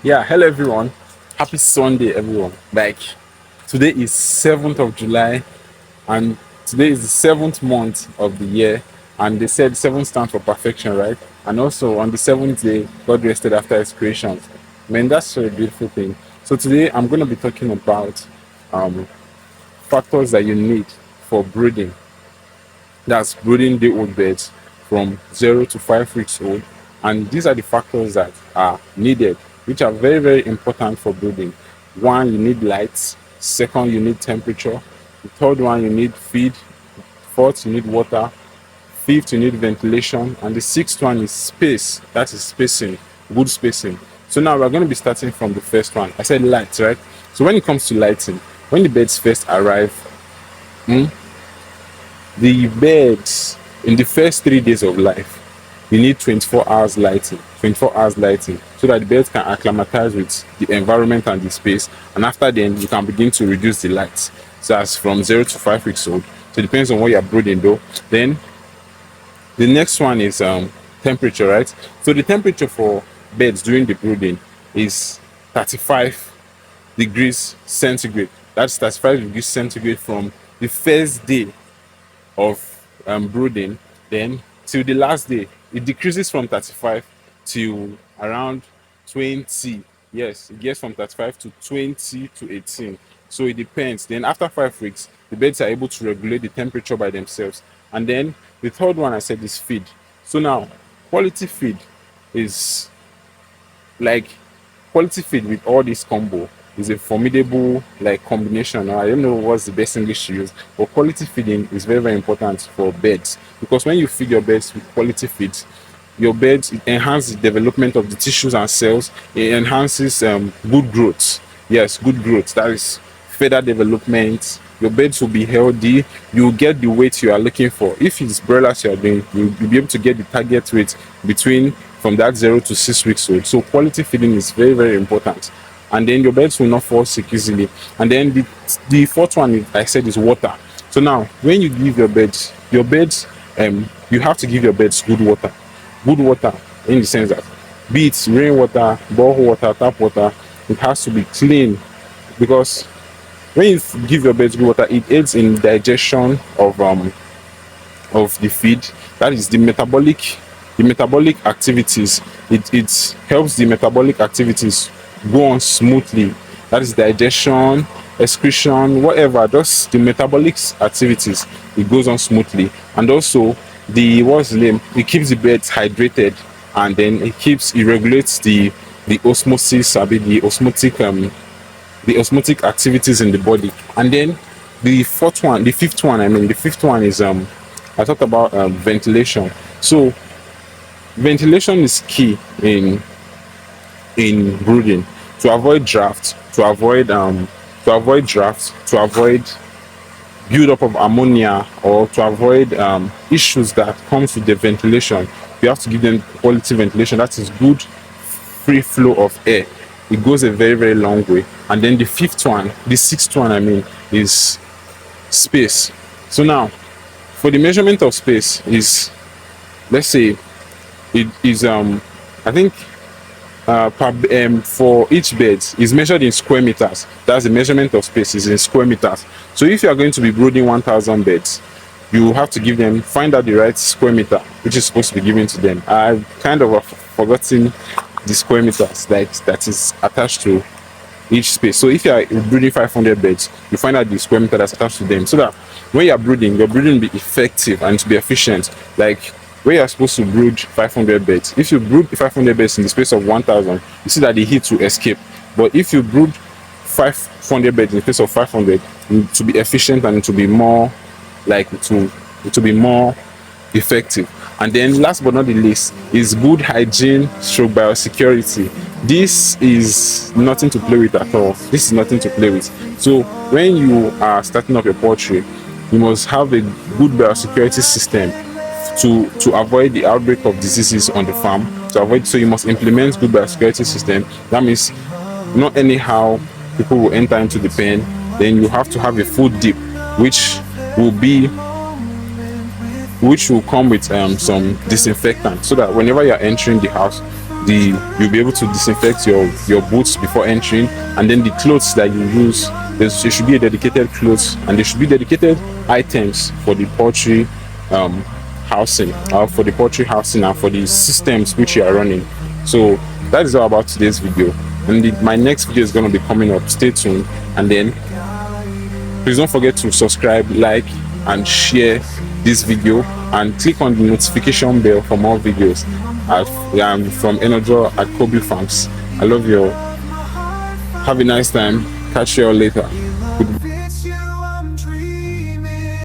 Yeah, hello everyone. Happy Sunday, everyone. Like today is 7th of July, and today is the seventh month of the year. And they said seven stands for perfection, right? And also on the seventh day, God rested after his creation. Man, that's so a beautiful thing. So today I'm gonna be talking about um, factors that you need for brooding. That's brooding day old birds from 0 to 5 weeks old. And these are the factors that are needed, which are very, very important for brooding. One, you need light. Second, you need temperature. The third one, you need feed. Fourth, you need water. Fifth, you need ventilation. And the sixth one is space. That is spacing, good spacing. So now we're going to be starting from the first one. I said light, right? So when it comes to lighting, when the birds first arrive, hmm, the birds in the first 3 days of life, you need 24 hours lighting, 24 hours lighting, so that the birds can acclimatize with the environment and the space. And after then, you can begin to reduce the lights. So that's from 0 to 5 weeks old. So it depends on what you're brooding though. Then the next one is temperature, right? So the temperature for birds during the brooding is 35 degrees centigrade. That's 35 degrees centigrade from the first day of brooding, then till the last day it decreases from 35 to around 20. Yes, it gets from 35 to 20 to 18. So it depends. Then after 5 weeks, the birds are able to regulate the temperature by themselves. And then the third one I said is feed. So now quality feed is like quality feed with all this combo is a formidable like combination. Now, I don't know what's the best English to use, but quality feeding is very, very important for birds, because when you feed your birds with quality feeds, your birds, it enhances the development of the tissues and cells. It enhances good growth. Yes, good growth. That is feather development. Your birds will be healthy. You'll get the weight you are looking for. If it's broilers you are doing, you'll be able to get the target weight between from that 0 to 6 weeks old. So quality feeding is very, very important. And then your birds will not fall sick easily. And then the fourth one I said is water. So now when you give your birds, you have to give your birds good water. Good water in the sense that be it rainwater, borehole water, tap water, it has to be clean, because when you give your birds good water, it aids in digestion of the feed. That is the metabolic activities. It helps the metabolic activities go on smoothly. That is digestion, excretion, whatever, just the metabolic activities, it goes on smoothly. And also the what's the name, it keeps the birds hydrated, and then it regulates the osmosis, the osmotic activities in the body. And then the fifth one is I talked about ventilation. So ventilation is key in brooding, to avoid draft, to avoid buildup of ammonia, or to avoid issues that comes with the ventilation. You have to give them quality ventilation, that is good free flow of air. It goes a very, very long way. And then the sixth one is space. So now for the measurement of space is, let's say, it is I think for each bed is measured in square meters. That's the measurement of space, is in square meters. So if you are going to be brooding 1,000 beds, you have to find out the right square meter which is supposed to be given to them. I've kind of forgotten the square meters like that is attached to each space. So if you are brooding 500 beds, you find out the square meter that's attached to them, so that when you are brooding, your brooding will be effective and to be efficient. Like when you are supposed to brood 500 beds, if you brood 500 beds in the space of 1,000, you see that the heat will escape. But if you brood 500 beds in the space of 500, to be efficient and to be more like to be more effective. And then last but not the least is good hygiene stroke biosecurity. This is nothing to play with at all. This is nothing to play with. So when you are starting up your poultry, you must have a good biosecurity system to avoid the outbreak of diseases on the farm. So you must implement good biosecurity system. That means not anyhow people will enter into the pen. Then you have to have a food dip, which will be which will come with some disinfectant, so that whenever you're entering the house, you'll be able to disinfect your boots before entering, and then the clothes that you use, there should be a dedicated clothes, and there should be dedicated items for the poultry housing, for the poultry housing and for the systems which you are running. So that is all about today's video, and my next video is going to be coming up. Stay tuned, and then please don't forget to subscribe, like, and share this video, and click on the notification bell for more videos. From Enojo at Kobe Farms. I love you all. Have a nice time. Catch you all later. Goodbye.